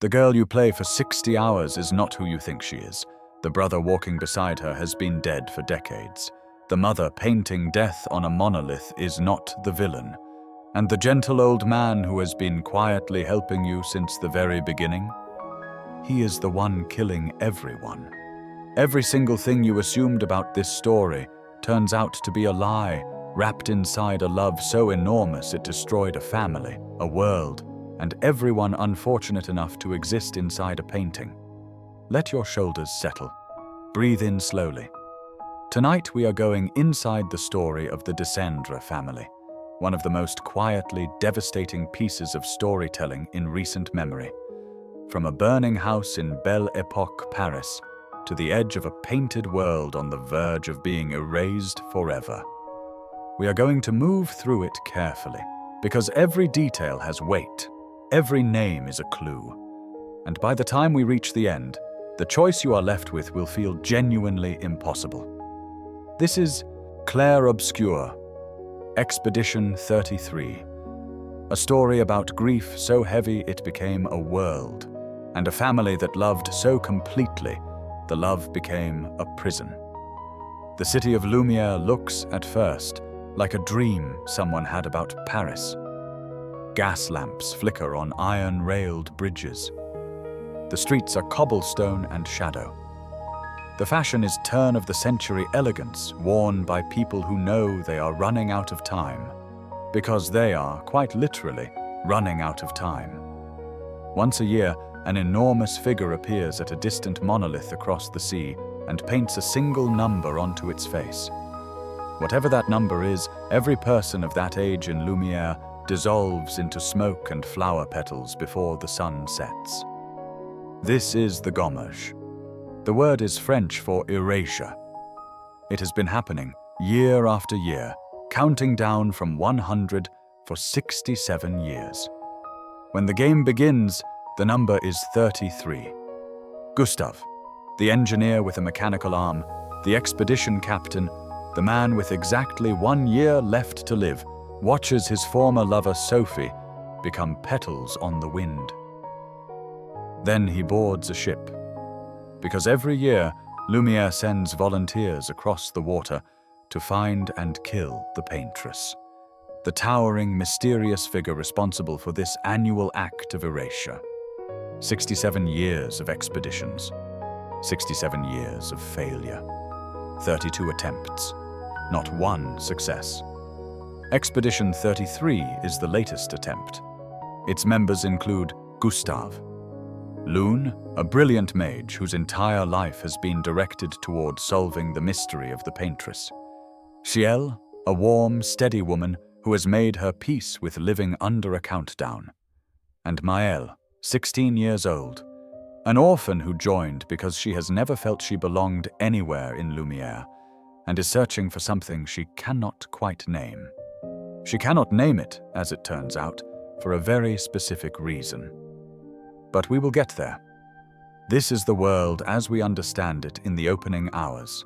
The girl you play for 60 hours is not who you think she is. The brother walking beside her has been dead for decades. The mother painting death on a monolith is not the villain. And the gentle old man who has been quietly helping you since the very beginning? He is the one killing everyone. Every single thing you assumed about this story turns out to be a lie, wrapped inside a love so enormous it destroyed a family, a world, and everyone unfortunate enough to exist inside a painting. Let your shoulders settle. Breathe in slowly. Tonight we are going inside the story of the Dessendre family, one of the most quietly devastating pieces of storytelling in recent memory. From a burning house in Belle Époque, Paris, to the edge of a painted world on the verge of being erased forever. We are going to move through it carefully, because every detail has weight, every name is a clue. And by the time we reach the end, the choice you are left with will feel genuinely impossible. This is Clair Obscur Expedition 33, a story about grief so heavy it became a world, and a family that loved so completely the love became a prison. The city of Lumière looks, at first, like a dream someone had about Paris. Gas lamps flicker on iron-railed bridges. The streets are cobblestone and shadow. The fashion is turn-of-the-century elegance worn by people who know they are running out of time, because they are, quite literally, running out of time. Once a year, an enormous figure appears at a distant monolith across the sea and paints a single number onto its face. Whatever that number is, every person of that age in Lumière dissolves into smoke and flower petals before the sun sets. This is the Gommage. The word is French for erasure. It has been happening year after year, counting down from 100 for 67 years. When the game begins, the number is 33. Gustave, the engineer with a mechanical arm, the expedition captain, the man with exactly 1 year left to live, watches his former lover Sophie become petals on the wind. Then he boards a ship. Because every year, Lumière sends volunteers across the water to find and kill the paintress, the towering, mysterious figure responsible for this annual act of erasure. 67 years of expeditions, 67 years of failure, 32 attempts, not one success. Expedition 33 is the latest attempt. Its members include Gustave, Lune, a brilliant mage whose entire life has been directed toward solving the mystery of the paintress, Maelle, a warm, steady woman who has made her peace with living under a countdown, and Maelle, 16 years old, an orphan who joined because she has never felt she belonged anywhere in Lumière and is searching for something she cannot quite name. She cannot name it, as it turns out, for a very specific reason. But we will get there. This is the world as we understand it in the opening hours.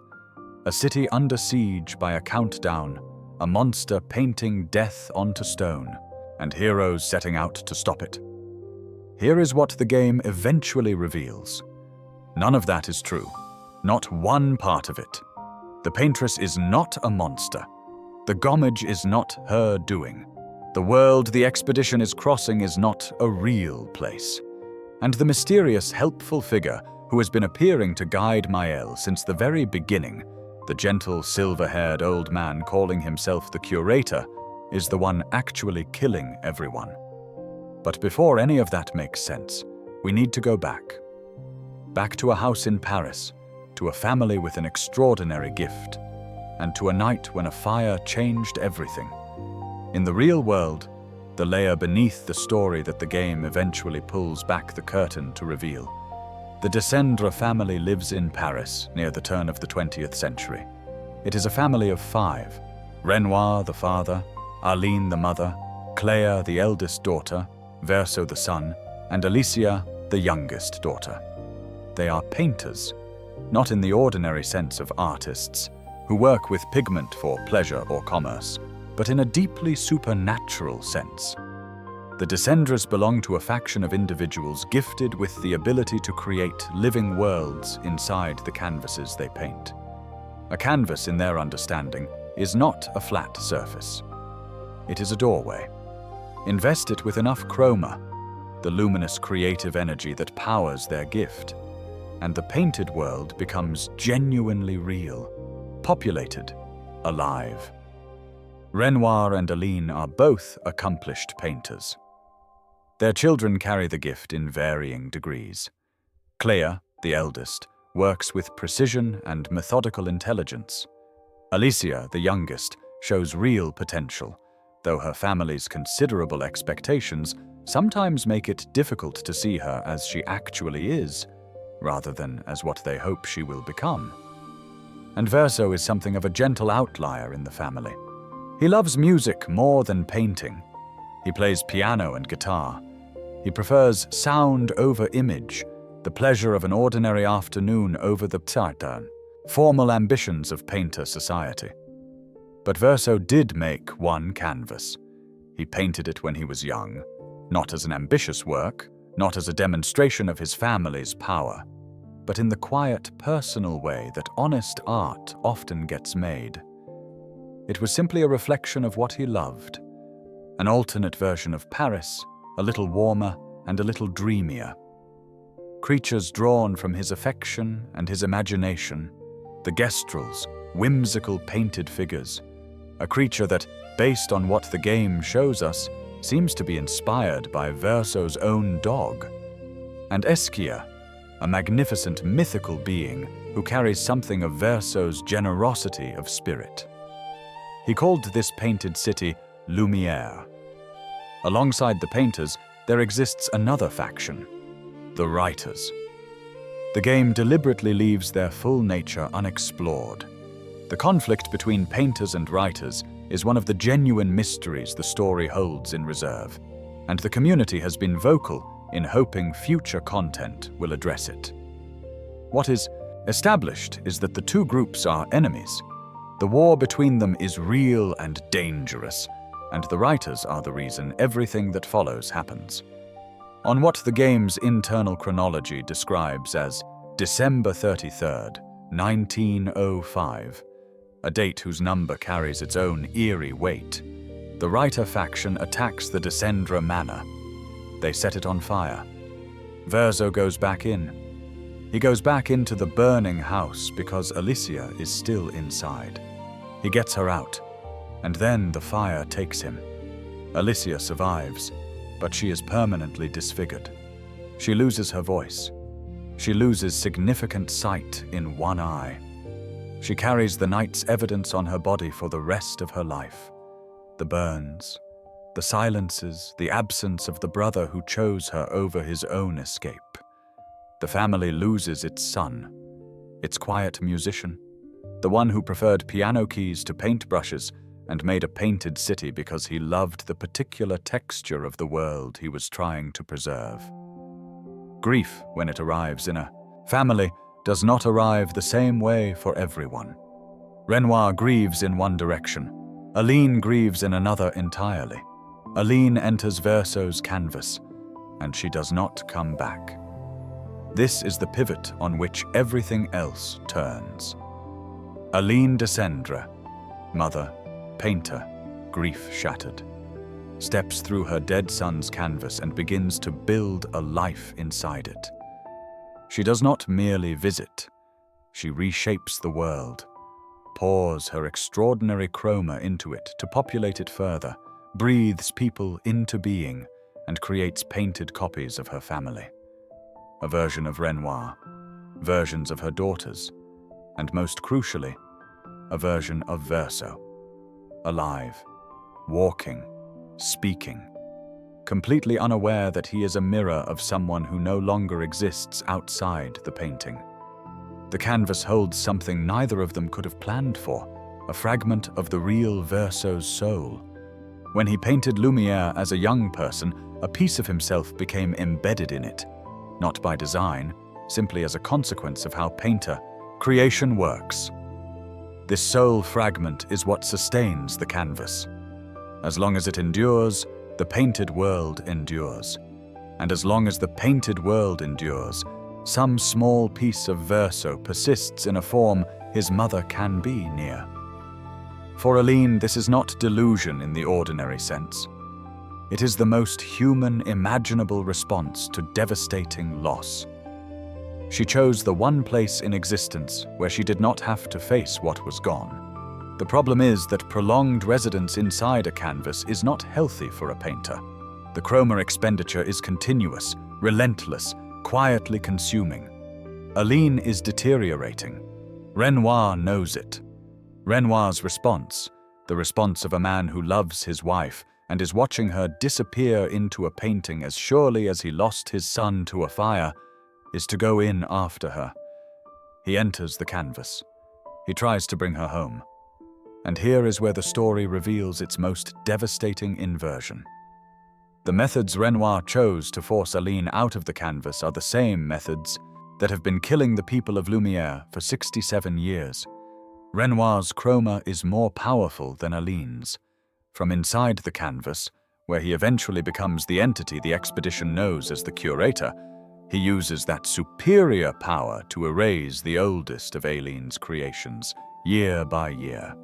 A city under siege by a countdown, a monster painting death onto stone, and heroes setting out to stop it. Here is what the game eventually reveals. None of that is true. Not one part of it. The paintress is not a monster. The Gommage is not her doing. The world the expedition is crossing is not a real place. And the mysterious, helpful figure who has been appearing to guide Maelle since the very beginning, the gentle, silver-haired old man calling himself the curator, is the one actually killing everyone. But before any of that makes sense, we need to go back. Back to a house in Paris, to a family with an extraordinary gift, and to a night when a fire changed everything. In the real world, the layer beneath the story that the game eventually pulls back the curtain to reveal. The Dessendre family lives in Paris near the turn of the 20th century. It is a family of 5. Renoir, the father, Arline, the mother, Claire, the eldest daughter, Verso, the son, and Alicia, the youngest daughter. They are painters, not in the ordinary sense of artists, who work with pigment for pleasure or commerce, but in a deeply supernatural sense. The Dessendres belong to a faction of individuals gifted with the ability to create living worlds inside the canvases they paint. A canvas, in their understanding, is not a flat surface. It is a doorway. Invest it with enough chroma, the luminous creative energy that powers their gift, and the painted world becomes genuinely real, populated, alive. Renoir and Aline are both accomplished painters. Their children carry the gift in varying degrees. Clair, the eldest, works with precision and methodical intelligence. Alicia, the youngest, shows real potential, though her family's considerable expectations sometimes make it difficult to see her as she actually is, rather than as what they hope she will become. And Verso is something of a gentle outlier in the family. He loves music more than painting. He plays piano and guitar. He prefers sound over image, the pleasure of an ordinary afternoon over the psaitern, formal ambitions of painter society. But Verso did make one canvas. He painted it when he was young, not as an ambitious work, not as a demonstration of his family's power, but in the quiet, personal way that honest art often gets made. It was simply a reflection of what he loved, an alternate version of Paris, a little warmer and a little dreamier. Creatures drawn from his affection and his imagination, the gestrels, whimsical painted figures, a creature that, based on what the game shows us, seems to be inspired by Verso's own dog, and Esquia, a magnificent mythical being who carries something of Verso's generosity of spirit. He called this painted city Lumière. Alongside the painters, there exists another faction, the writers. The game deliberately leaves their full nature unexplored. The conflict between painters and writers is one of the genuine mysteries the story holds in reserve, and the community has been vocal in hoping future content will address it. What is established is that the two groups are enemies. The war between them is real and dangerous, and the writers are the reason everything that follows happens. On what the game's internal chronology describes as December 33rd, 1905, a date whose number carries its own eerie weight, the writer faction attacks the Dessendre manor. They set it on fire. Verso goes back in. He goes back into the burning house because Alicia is still inside. He gets her out, and then the fire takes him. Alicia survives, but she is permanently disfigured. She loses her voice. She loses significant sight in one eye. She carries the night's evidence on her body for the rest of her life. The burns, the silences, the absence of the brother who chose her over his own escape. The family loses its son, its quiet musician, the one who preferred piano keys to paintbrushes and made a painted city because he loved the particular texture of the world he was trying to preserve. Grief, when it arrives in a family, does not arrive the same way for everyone. Renoir grieves in one direction. Aline grieves in another entirely. Aline enters Verso's canvas, and she does not come back. This is the pivot on which everything else turns. Aline Dessendre, mother, painter, grief-shattered, steps through her dead son's canvas and begins to build a life inside it. She does not merely visit, she reshapes the world, pours her extraordinary chroma into it to populate it further, breathes people into being, and creates painted copies of her family. A version of Renoir, versions of her daughters, and most crucially, a version of Verso. Alive, walking, speaking, completely unaware that he is a mirror of someone who no longer exists outside the painting. The canvas holds something neither of them could have planned for, a fragment of the real Verso's soul. When he painted Lumière as a young person, a piece of himself became embedded in it, not by design, simply as a consequence of how creation works. This soul fragment is what sustains the canvas. As long as it endures, the painted world endures. And as long as the painted world endures, some small piece of Verso persists in a form his mother can be near. For Aline, this is not delusion in the ordinary sense. It is the most human imaginable response to devastating loss. She chose the one place in existence where she did not have to face what was gone. The problem is that prolonged residence inside a canvas is not healthy for a painter. The chroma expenditure is continuous, relentless, quietly consuming. Aline is deteriorating. Renoir knows it. Renoir's response, the response of a man who loves his wife and is watching her disappear into a painting as surely as he lost his son to a fire, is to go in after her. He enters the canvas. He tries to bring her home. And here is where the story reveals its most devastating inversion. The methods Renoir chose to force Aline out of the canvas are the same methods that have been killing the people of Lumière for 67 years. Renoir's chroma is more powerful than Aline's. From inside the canvas, where he eventually becomes the entity the expedition knows as the curator, he uses that superior power to erase the oldest of Aline's creations, year by year.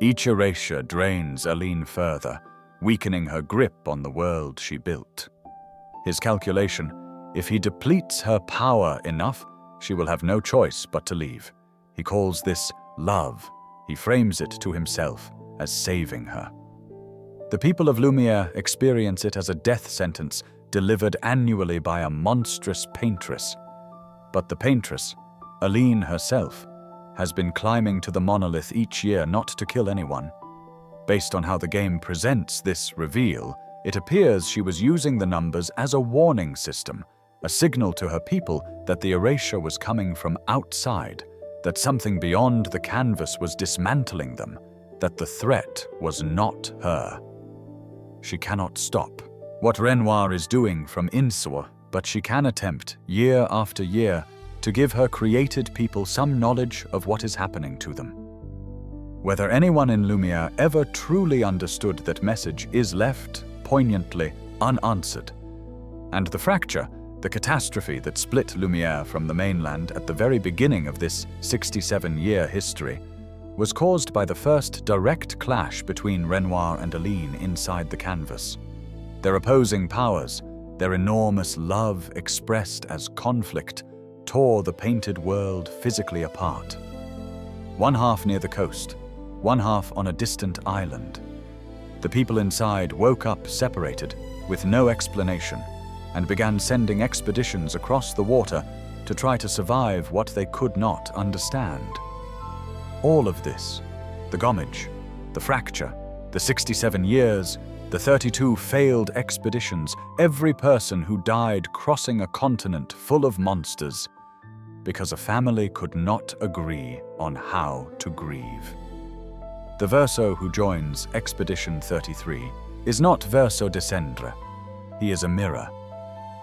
Each erasure drains Aline further, weakening her grip on the world she built. His calculation: if he depletes her power enough, she will have no choice but to leave. He calls this love. He frames it to himself as saving her. The people of Lumière experience it as a death sentence delivered annually by a monstrous paintress. But the paintress, Aline herself, has been climbing to the monolith each year not to kill anyone. Based on how the game presents this reveal, it appears she was using the numbers as a warning system, a signal to her people that the erasure was coming from outside, that something beyond the canvas was dismantling them, that the threat was not her. She cannot stop what Renoir is doing from inside, but she can attempt, year after year, to give her created people some knowledge of what is happening to them. Whether anyone in Lumière ever truly understood that message is left, poignantly, unanswered. And the fracture, the catastrophe that split Lumière from the mainland at the very beginning of this 67-year history, was caused by the first direct clash between Renoir and Aline inside the canvas. Their opposing powers, their enormous love expressed as conflict, tore the painted world physically apart. One half near the coast, one half on a distant island. The people inside woke up separated, with no explanation, and began sending expeditions across the water to try to survive what they could not understand. All of this, the Gommage, the fracture, the 67 years, the 32 failed expeditions, every person who died crossing a continent full of monsters, because a family could not agree on how to grieve. The Verso who joins Expedition 33 is not Verso Dessendre. He is a mirror.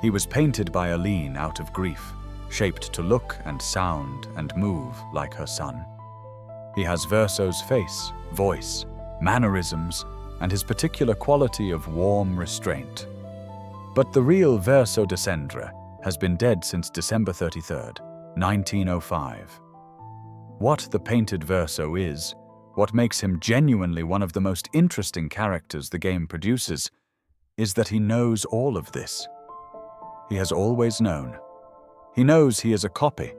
He was painted by Aline out of grief, shaped to look and sound and move like her son. He has Verso's face, voice, mannerisms, and his particular quality of warm restraint. But the real Verso Dessendre has been dead since December 33rd, 1905. What the painted Verso is, what makes him genuinely one of the most interesting characters the game produces, is that he knows all of this. He has always known. He knows he is a copy.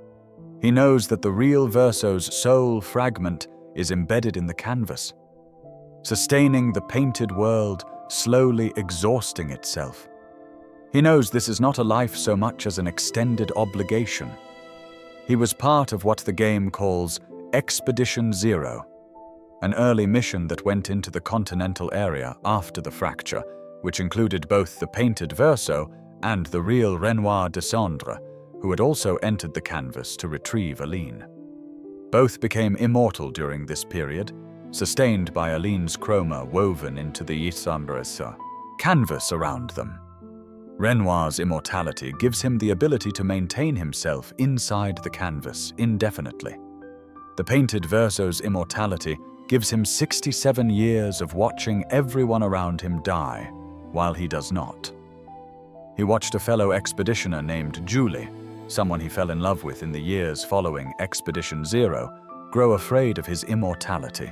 He knows that the real Verso's soul fragment is embedded in the canvas, sustaining the painted world, slowly exhausting itself. He knows this is not a life so much as an extended obligation. He was part of what the game calls Expedition Zero, an early mission that went into the continental area after the fracture, which included both the painted Verso and the real Renoir Dessendre, who had also entered the canvas to retrieve Aline. Both became immortal during this period, sustained by Aline's chroma woven into the Dessembre's canvas around them. Renoir's immortality gives him the ability to maintain himself inside the canvas indefinitely. The painted Verso's immortality gives him 67 years of watching everyone around him die, while he does not. He watched a fellow expeditioner named Julie, someone he fell in love with in the years following Expedition Zero, grow afraid of his immortality.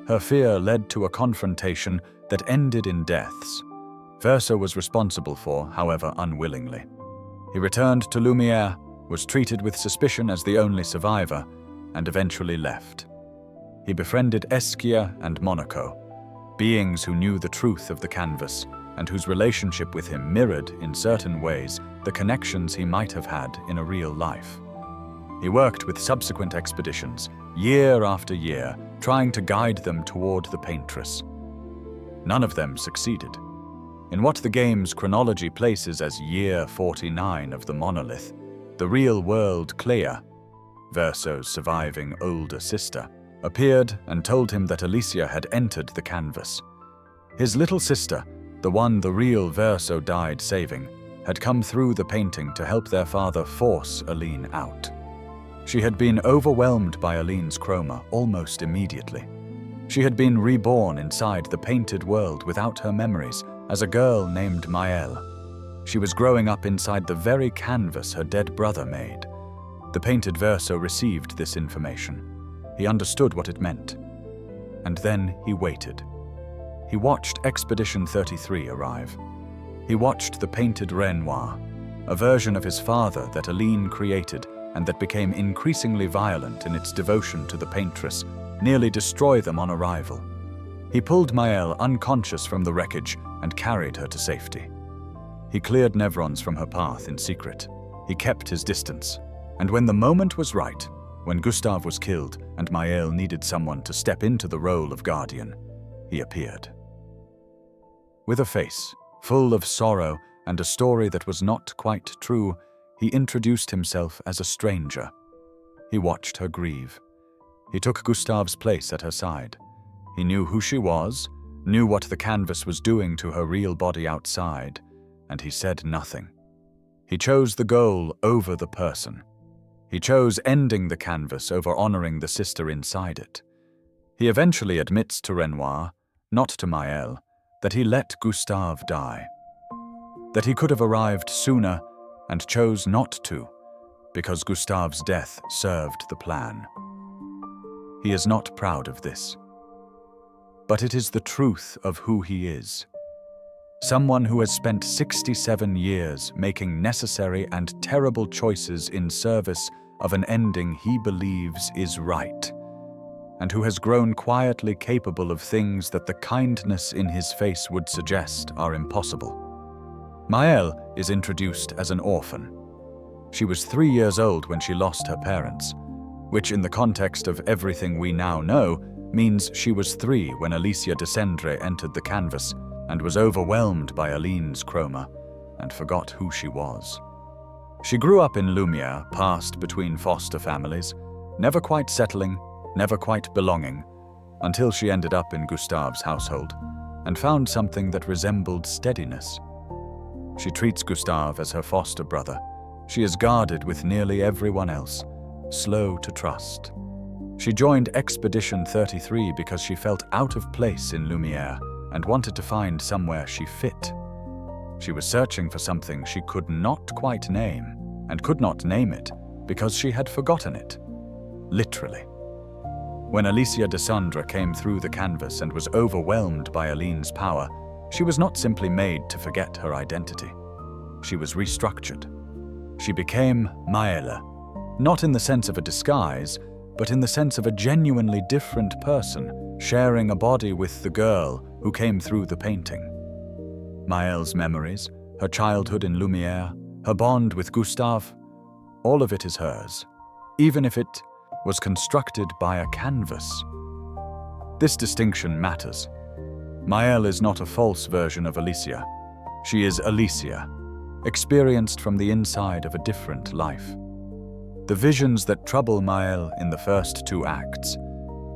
Her fear led to a confrontation that ended in deaths. Verso was responsible for, however unwillingly. He returned to Lumiere, was treated with suspicion as the only survivor, and eventually left. He befriended Esquia and Monaco, beings who knew the truth of the canvas and whose relationship with him mirrored, in certain ways, the connections he might have had in a real life. He worked with subsequent expeditions, year after year, trying to guide them toward the paintress. None of them succeeded. In what the game's chronology places as year 49 of the monolith, the real-world Clair, Verso's surviving older sister, appeared and told him that Alicia had entered the canvas. His little sister, the one the real Verso died saving, had come through the painting to help their father force Aline out. She had been overwhelmed by Aline's chroma almost immediately. She had been reborn inside the painted world without her memories as a girl named Maelle. She was growing up inside the very canvas her dead brother made. The painted Verso received this information. He understood what it meant. And then he waited. He watched Expedition 33 arrive. He watched the painted Renoir, a version of his father that Aline created and that became increasingly violent in its devotion to the paintress, nearly destroy them on arrival. He pulled Maelle unconscious from the wreckage and carried her to safety. He cleared Nevrons from her path in secret. He kept his distance. And when the moment was right, when Gustave was killed and Maelle needed someone to step into the role of guardian, he appeared. With a face full of sorrow and a story that was not quite true, he introduced himself as a stranger. He watched her grieve. He took Gustave's place at her side. He knew who she was, knew what the canvas was doing to her real body outside, and he said nothing. He chose the goal over the person. He chose ending the canvas over honoring the sister inside it. He eventually admits to Renoir, not to Maelle, that he let Gustave die. That he could have arrived sooner and chose not to, because Gustave's death served the plan. He is not proud of this. But it is the truth of who he is. Someone who has spent 67 years making necessary and terrible choices in service of an ending he believes is right, and who has grown quietly capable of things that the kindness in his face would suggest are impossible. Maelle is introduced as an orphan. She was 3 years old when she lost her parents, which in the context of everything we now know means she was 3 when Alicia Dessendre entered the canvas and was overwhelmed by Aline's chroma and forgot who she was. She grew up in Lumiere, passed between foster families, never quite settling, never quite belonging, until she ended up in Gustave's household and found something that resembled steadiness. She treats Gustave as her foster brother. She is guarded with nearly everyone else, slow to trust. She joined Expedition 33 because she felt out of place in Lumiere and wanted to find somewhere she fit. She was searching for something she could not quite name, and could not name it because she had forgotten it. Literally. When Alicia Dessendre came through the canvas and was overwhelmed by Aline's power, she was not simply made to forget her identity. She was restructured. She became Maelle, not in the sense of a disguise, but in the sense of a genuinely different person, sharing a body with the girl who came through the painting. Maelle's memories, her childhood in Lumiere, her bond with Gustave, all of it is hers, even if it was constructed by a canvas. This distinction matters. Maelle is not a false version of Alicia. She is Alicia, experienced from the inside of a different life. The visions that trouble Maelle in the first 2 acts,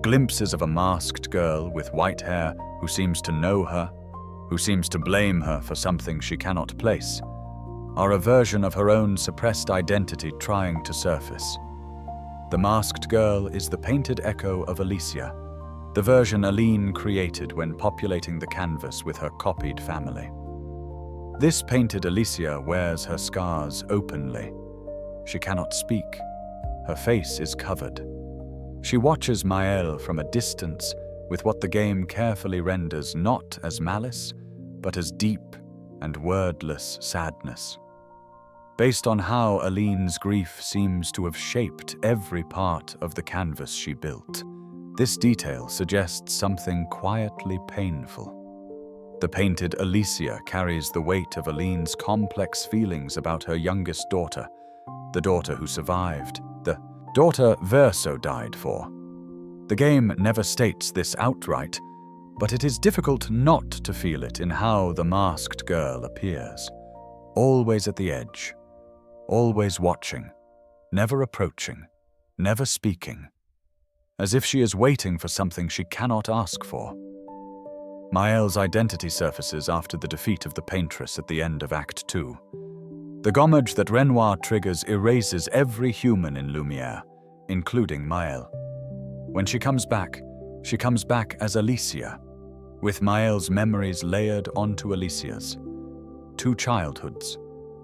glimpses of a masked girl with white hair who seems to know her, who seems to blame her for something she cannot place, are a version of her own suppressed identity trying to surface. The masked girl is the painted echo of Alicia, the version Aline created when populating the canvas with her copied family. This painted Alicia wears her scars openly. She cannot speak. Her face is covered. She watches Maelle from a distance with what the game carefully renders not as malice, but as deep and wordless sadness. Based on how Aline's grief seems to have shaped every part of the canvas she built, this detail suggests something quietly painful. The painted Alicia carries the weight of Aline's complex feelings about her youngest daughter, the daughter who survived, the daughter Verso died for. The game never states this outright, but it is difficult not to feel it in how the masked girl appears, always at the edge, always watching, never approaching, never speaking, as if she is waiting for something she cannot ask for. Maelle's identity surfaces after the defeat of the paintress at the end of Act 2. The Gommage that Renoir triggers erases every human in Lumiere, including Maelle. When she comes back as Alicia, with Maelle's memories layered onto Alicia's. 2 childhoods,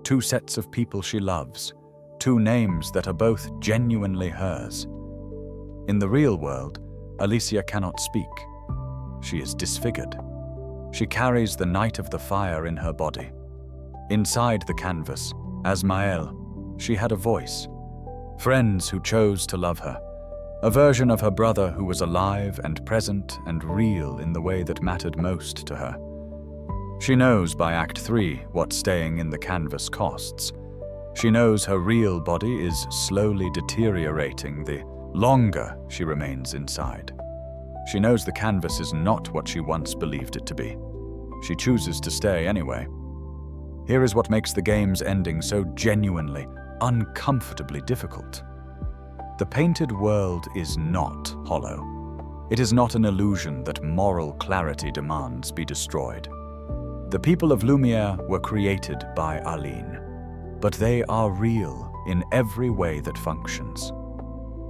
2 sets of people she loves, 2 names that are both genuinely hers. In the real world, Alicia cannot speak. She is disfigured. She carries the night of the fire in her body. Inside the canvas, as Maelle, she had a voice. Friends who chose to love her. A version of her brother who was alive and present and real in the way that mattered most to her. She knows by Act 3 what staying in the canvas costs. She knows her real body is slowly deteriorating the longer she remains inside. She knows the canvas is not what she once believed it to be. She chooses to stay anyway. Here is what makes the game's ending so genuinely, uncomfortably difficult. The painted world is not hollow. It is not an illusion that moral clarity demands be destroyed. The people of Lumiere were created by Aline, but they are real in every way that functions.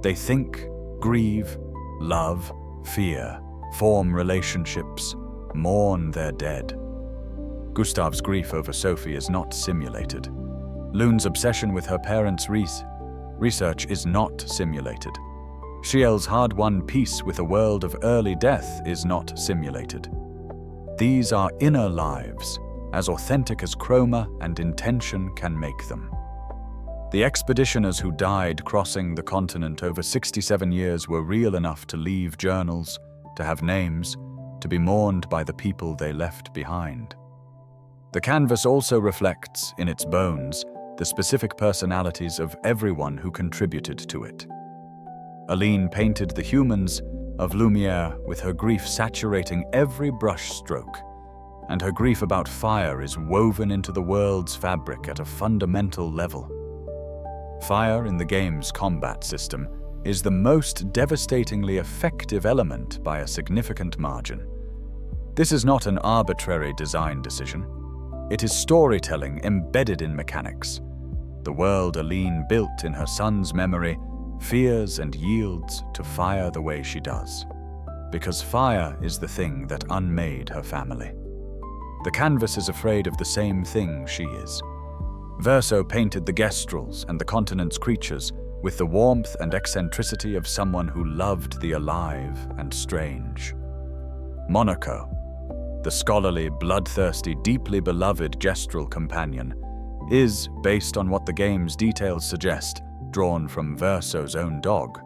They think, grieve, love, fear, form relationships, mourn their dead. Gustave's grief over Sophie is not simulated. Lune's obsession with her parents' research is not simulated. Shiel's hard-won peace with a world of early death is not simulated. These are inner lives, as authentic as chroma and intention can make them. The expeditioners who died crossing the continent over 67 years were real enough to leave journals, to have names, to be mourned by the people they left behind. The canvas also reflects, in its bones, the specific personalities of everyone who contributed to it. Aline painted the humans of Lumiere with her grief saturating every brushstroke, and her grief about fire is woven into the world's fabric at a fundamental level. Fire in the game's combat system is the most devastatingly effective element by a significant margin. This is not an arbitrary design decision. It is storytelling embedded in mechanics. The world Aline built in her son's memory fears and yields to fire the way she does, because fire is the thing that unmade her family. The canvas is afraid of the same thing she is. Verso painted the Gestrels and the continent's creatures with the warmth and eccentricity of someone who loved the alive and strange. Monaco, the scholarly, bloodthirsty, deeply beloved gestural companion, is, based on what the game's details suggest, drawn from Verso's own dog.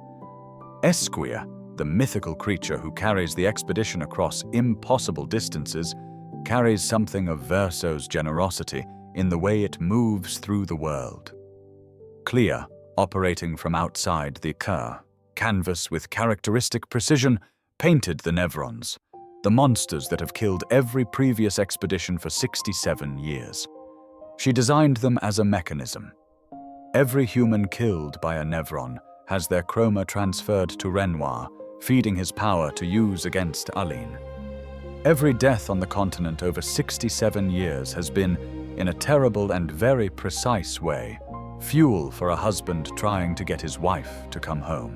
Esquire, the mythical creature who carries the expedition across impossible distances, carries something of Verso's generosity in the way it moves through the world. Clair, operating from outside the canvas with characteristic precision, painted the Nevrons, the monsters that have killed every previous expedition for 67 years. She designed them as a mechanism. Every human killed by a Nevron has their chroma transferred to Renoir, feeding his power to use against Aline. Every death on the continent over 67 years has been, in a terrible and very precise way, fuel for a husband trying to get his wife to come home.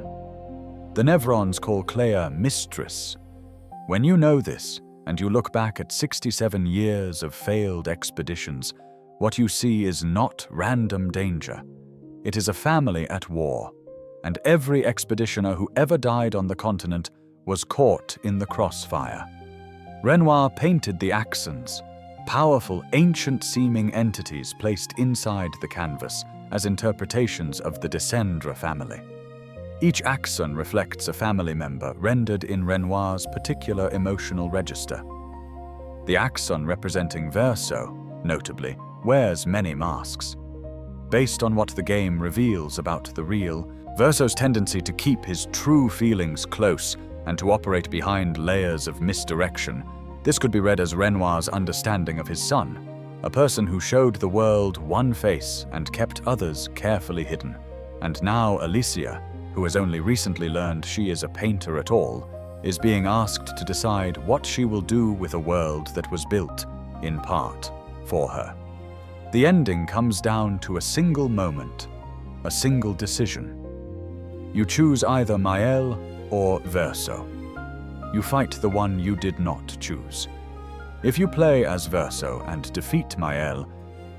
The Nevrons call Clair Mistress When you know this, and you look back at 67 years of failed expeditions, what you see is not random danger. It is a family at war, and every expeditioner who ever died on the continent was caught in the crossfire. Renoir painted the accents, powerful, ancient-seeming entities placed inside the canvas as interpretations of the Dessendre family. Each accent reflects a family member rendered in Renoir's particular emotional register. The accent representing Verso, notably, wears many masks. Based on what the game reveals about the real, Verso's tendency to keep his true feelings close and to operate behind layers of misdirection, this could be read as Renoir's understanding of his son, a person who showed the world one face and kept others carefully hidden. And now Alicia, who has only recently learned she is a painter at all, is being asked to decide what she will do with a world that was built, in part, for her. The ending comes down to a single moment, a single decision. You choose either Maelle or Verso. You fight the one you did not choose. If you play as Verso and defeat Maelle,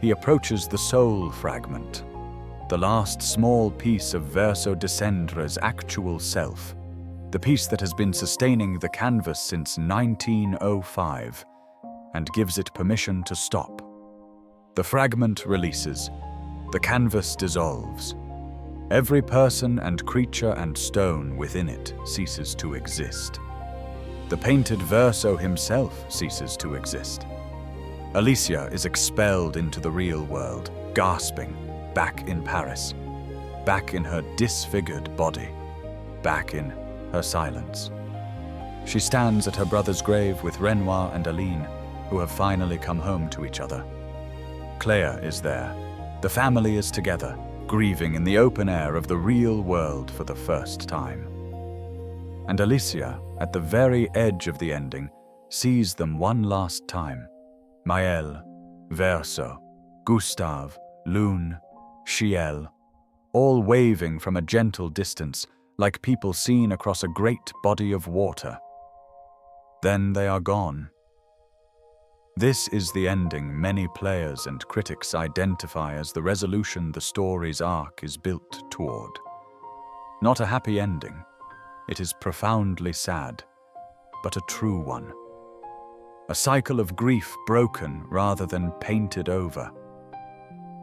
he approaches the soul fragment, the last small piece of Verso Dessendre's actual self, the piece that has been sustaining the canvas since 1905, and gives it permission to stop. The fragment releases. The canvas dissolves. Every person and creature and stone within it ceases to exist. The painted Verso himself ceases to exist. Alicia is expelled into the real world, gasping, back in Paris, back in her disfigured body, back in her silence. She stands at her brother's grave with Renoir and Aline, who have finally come home to each other. Clair is there. The family is together, grieving in the open air of the real world for the first time. And Alicia, at the very edge of the ending, sees them one last time. Maelle, Verso, Gustave, Lune, Chiel, all waving from a gentle distance, like people seen across a great body of water. Then they are gone. This is the ending many players and critics identify as the resolution the story's arc is built toward. Not a happy ending. It is profoundly sad, but a true one. A cycle of grief broken rather than painted over.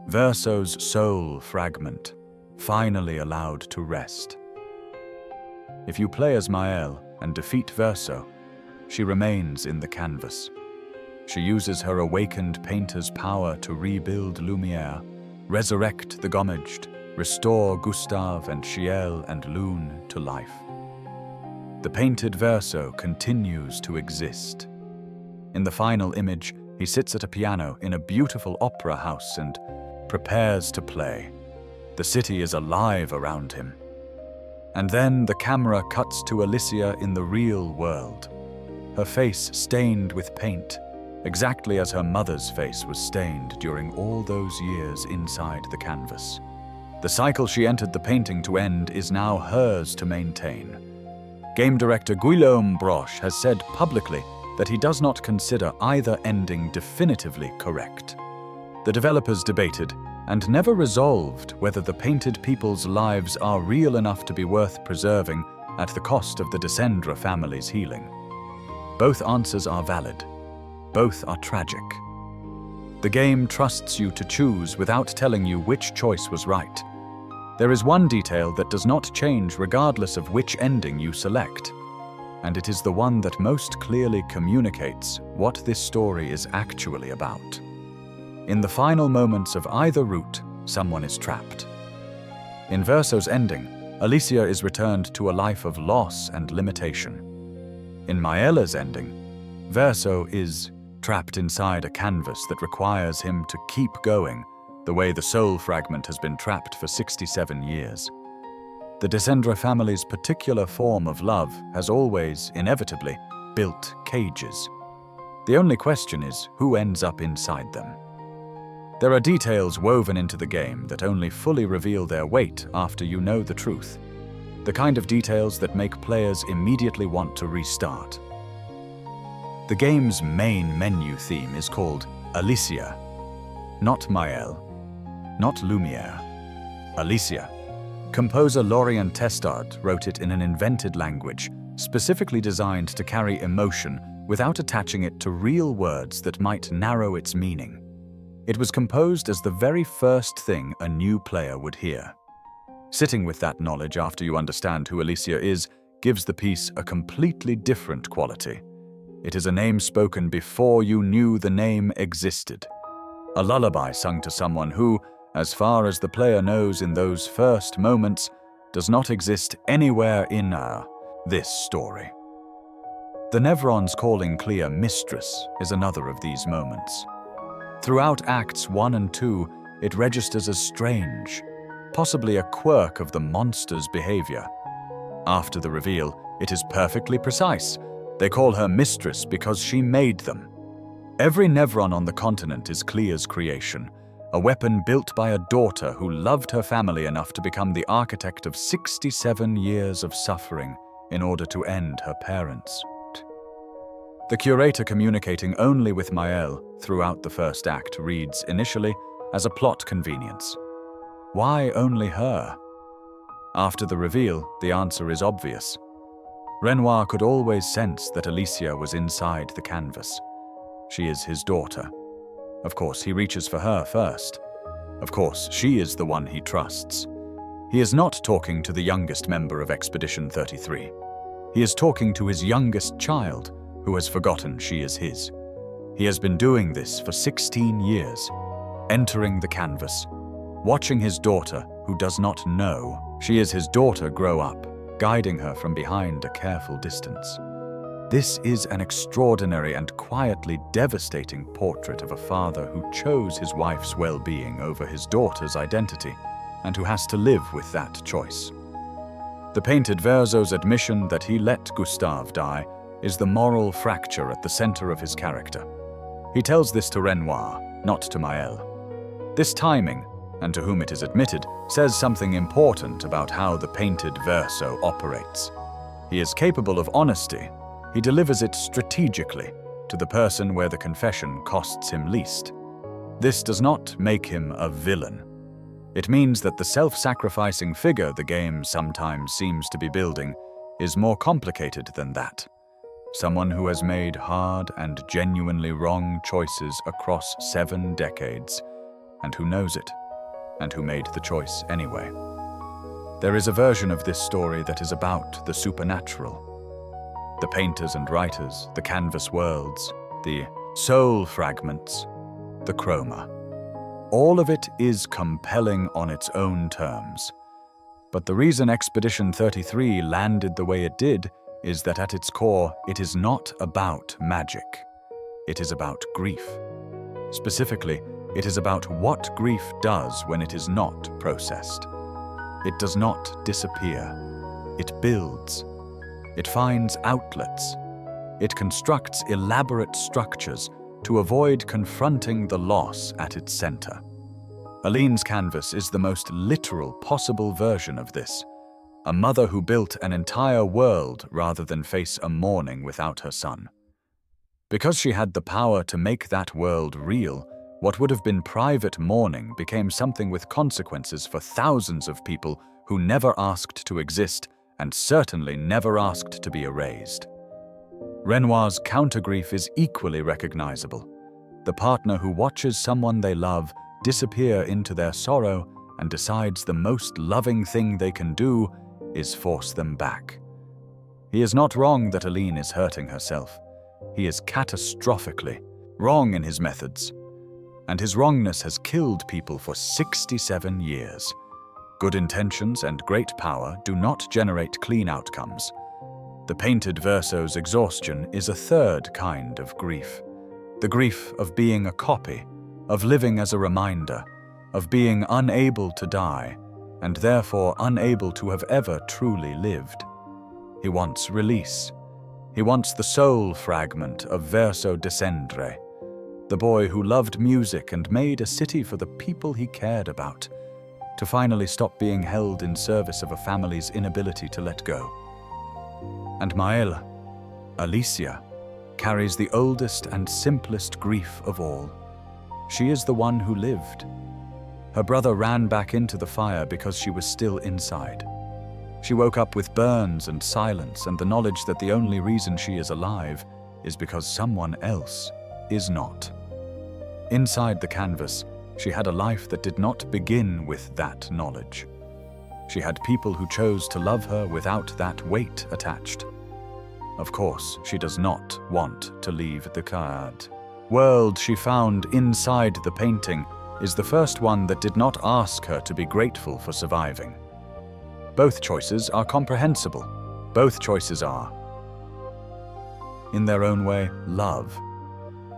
Verso's soul fragment, finally allowed to rest. If you play as Maelle and defeat Verso, she remains in the canvas. She uses her awakened painter's power to rebuild Lumière, resurrect the Gommaged, restore Gustave and Chiel and Lune to life. The painted Verso continues to exist. In the final image, he sits at a piano in a beautiful opera house and prepares to play. The city is alive around him. And then the camera cuts to Alicia in the real world, her face stained with paint, exactly as her mother's face was stained during all those years inside the canvas. The cycle she entered the painting to end is now hers to maintain. Game director Guillaume Broche has said publicly that he does not consider either ending definitively correct. The developers debated and never resolved whether the painted people's lives are real enough to be worth preserving at the cost of the Dessendre family's healing. Both answers are valid. Both are tragic. The game trusts you to choose without telling you which choice was right. There is one detail that does not change regardless of which ending you select, and it is the one that most clearly communicates what this story is actually about. In the final moments of either route, someone is trapped. In Verso's ending, Alicia is returned to a life of loss and limitation. In Maelle's ending, Verso is trapped inside a canvas that requires him to keep going, the way the soul fragment has been trapped for 67 years. The Dessendre family's particular form of love has always, inevitably, built cages. The only question is who ends up inside them. There are details woven into the game that only fully reveal their weight after you know the truth. The kind of details that make players immediately want to restart. The game's main menu theme is called Alicia, not Maelle, not Lumiere. Alicia. Composer Lorient Testard wrote it in an invented language, specifically designed to carry emotion without attaching it to real words that might narrow its meaning. It was composed as the very first thing a new player would hear. Sitting with that knowledge after you understand who Alicia is gives the piece a completely different quality. It is a name spoken before you knew the name existed. A lullaby sung to someone who, as far as the player knows in those first moments, does not exist anywhere in this story. The Nevrons calling Clair mistress is another of these moments. Throughout Acts 1 and 2, it registers as strange, possibly a quirk of the monster's behavior. After the reveal, it is perfectly precise. They call her mistress because she made them. Every Nevron on the continent is Clair's creation, a weapon built by a daughter who loved her family enough to become the architect of 67 years of suffering in order to end her parents. The curator communicating only with Maelle throughout the first act reads initially as a plot convenience. Why only her? After the reveal, the answer is obvious. Renoir could always sense that Alicia was inside the canvas. She is his daughter. Of course, he reaches for her first. Of course, she is the one he trusts. He is not talking to the youngest member of Expedition 33. He is talking to his youngest child, who has forgotten she is his. He has been doing this for 16 years, entering the canvas, watching his daughter, who does not know she is his daughter, grow up, guiding her from behind a careful distance. This is an extraordinary and quietly devastating portrait of a father who chose his wife's well-being over his daughter's identity, and who has to live with that choice. The painted Verso's admission that he let Gustave die is the moral fracture at the center of his character. He tells this to Renoir, not to Maelle. This timing, and to whom it is admitted, says something important about how the painted Verso operates. He is capable of honesty. He delivers it strategically to the person where the confession costs him least. This does not make him a villain. It means that the self-sacrificing figure the game sometimes seems to be building is more complicated than that. Someone who has made hard and genuinely wrong choices across 7 decades, and who knows it, and who made the choice anyway. There is a version of this story that is about the supernatural. The painters and writers, the canvas worlds, the soul fragments, the chroma. All of it is compelling on its own terms. But the reason Expedition 33 landed the way it did is that at its core, it is not about magic. It is about grief. Specifically, it is about what grief does when it is not processed. It does not disappear. It builds. It finds outlets. It constructs elaborate structures to avoid confronting the loss at its center. Aline's canvas is the most literal possible version of this. A mother who built an entire world rather than face a morning without her son. Because she had the power to make that world real, what would have been private mourning became something with consequences for thousands of people who never asked to exist and certainly never asked to be erased. Renoir's countergrief is equally recognizable. The partner who watches someone they love disappear into their sorrow and decides the most loving thing they can do is force them back. He is not wrong that Aline is hurting herself. He is catastrophically wrong in his methods. And his wrongness has killed people for 67 years. Good intentions and great power do not generate clean outcomes. The painted Verso's exhaustion is a third kind of grief. The grief of being a copy, of living as a reminder, of being unable to die, and therefore unable to have ever truly lived. He wants release. He wants the soul fragment of Verso Dessendre, the boy who loved music and made a city for the people he cared about, to finally stop being held in service of a family's inability to let go. And Maelle, Alicia, carries the oldest and simplest grief of all. She is the one who lived. Her brother ran back into the fire because she was still inside. She woke up with burns and silence and the knowledge that the only reason she is alive is because someone else is not. Inside the canvas, she had a life that did not begin with that knowledge. She had people who chose to love her without that weight attached. Of course, she does not want to leave the card. World she found inside the painting is the first one that did not ask her to be grateful for surviving. Both choices are comprehensible. Both choices are, in their own way, love.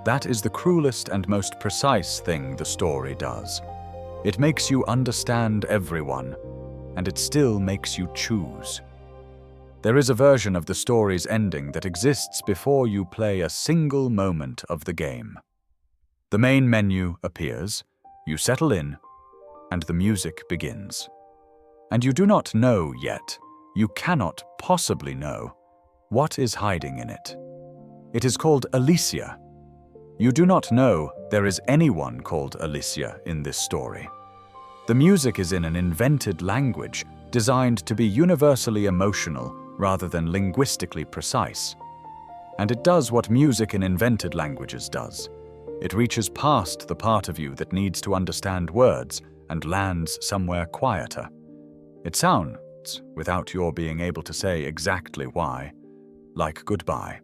That is the cruelest and most precise thing the story does. It makes you understand everyone, and it still makes you choose. There is a version of the story's ending that exists before you play a single moment of the game. The main menu appears, you settle in, and the music begins. And you do not know yet, you cannot possibly know, what is hiding in it. It is called Alicia. You do not know there is anyone called Alicia in this story. The music is in an invented language designed to be universally emotional rather than linguistically precise. And it does what music in invented languages does. It reaches past the part of you that needs to understand words and lands somewhere quieter. It sounds, without your being able to say exactly why, like goodbye.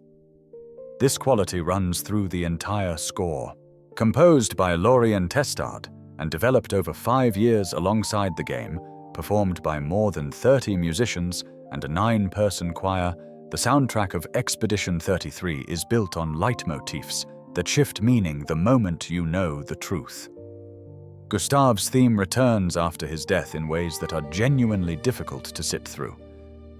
This quality runs through the entire score. Composed by Lorien Testard and developed over 5 years alongside the game, performed by more than 30 musicians and a 9-person choir, the soundtrack of Expedition 33 is built on leitmotifs that shift meaning the moment you know the truth. Gustave's theme returns after his death in ways that are genuinely difficult to sit through.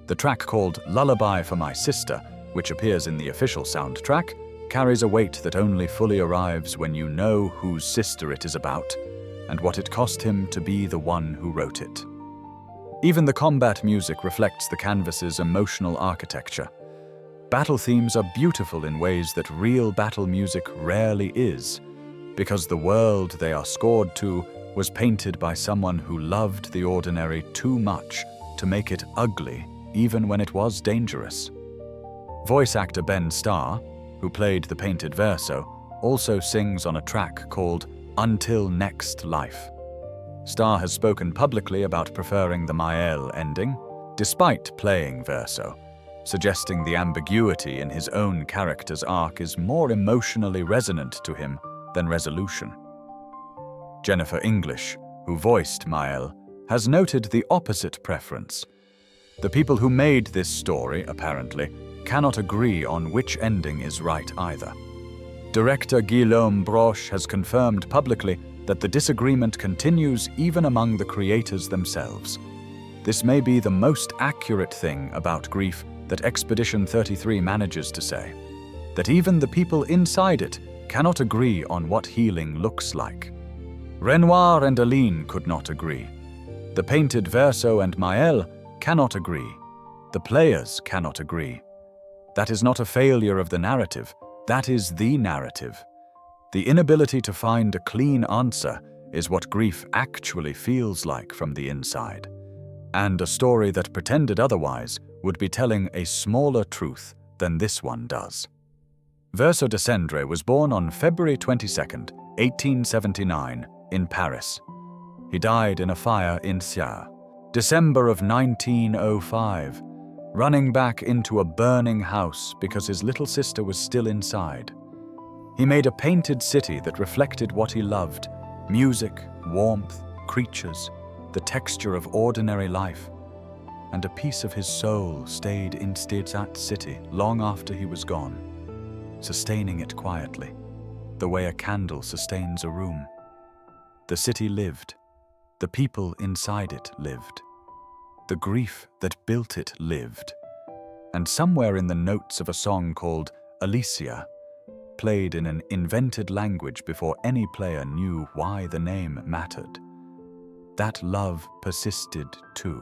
The track called Lullaby for My Sister, which appears in the official soundtrack, carries a weight that only fully arrives when you know whose sister it is about and what it cost him to be the one who wrote it. Even the combat music reflects the canvas's emotional architecture. Battle themes are beautiful in ways that real battle music rarely is, because the world they are scored to was painted by someone who loved the ordinary too much to make it ugly, even when it was dangerous. Voice actor Ben Starr, who played the painted Verso, also sings on a track called Until Next Life. Starr has spoken publicly about preferring the Maelle ending, despite playing Verso, suggesting the ambiguity in his own character's arc is more emotionally resonant to him than resolution. Jennifer English, who voiced Maelle, has noted the opposite preference. The people who made this story, apparently, cannot agree on which ending is right either. Director Guillaume Broche has confirmed publicly that the disagreement continues even among the creators themselves. This may be the most accurate thing about grief that Expedition 33 manages to say, that even the people inside it cannot agree on what healing looks like. Renoir and Aline could not agree. The painted Verso and Maelle cannot agree. The players cannot agree. That is not a failure of the narrative, that is the narrative. The inability to find a clean answer is what grief actually feels like from the inside. And a story that pretended otherwise would be telling a smaller truth than this one does. Verso Dessendre was born on February 22, 1879, in Paris. He died in a fire in Sierre, December of 1905, running back into a burning house because his little sister was still inside. He made a painted city that reflected what he loved: music, warmth, creatures, the texture of ordinary life. And a piece of his soul stayed in that city long after he was gone, sustaining it quietly, the way a candle sustains a room. The city lived. The people inside it lived. The grief that built it lived. And somewhere in the notes of a song called Alicia, played in an invented language before any player knew why the name mattered, that love persisted too.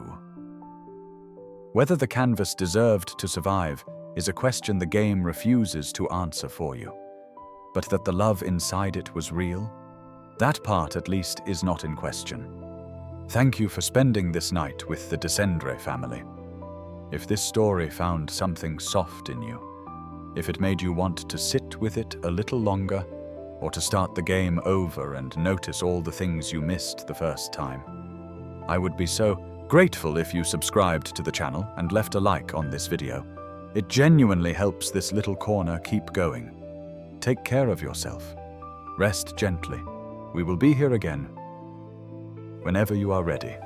Whether the canvas deserved to survive is a question the game refuses to answer for you. But that the love inside it was real? That part, at least, is not in question. Thank you for spending this night with the Dessendre family. If this story found something soft in you, if it made you want to sit with it a little longer, or to start the game over and notice all the things you missed the first time, I would be so grateful if you subscribed to the channel and left a like on this video. It genuinely helps this little corner keep going. Take care of yourself. Rest gently. We will be here again whenever you are ready.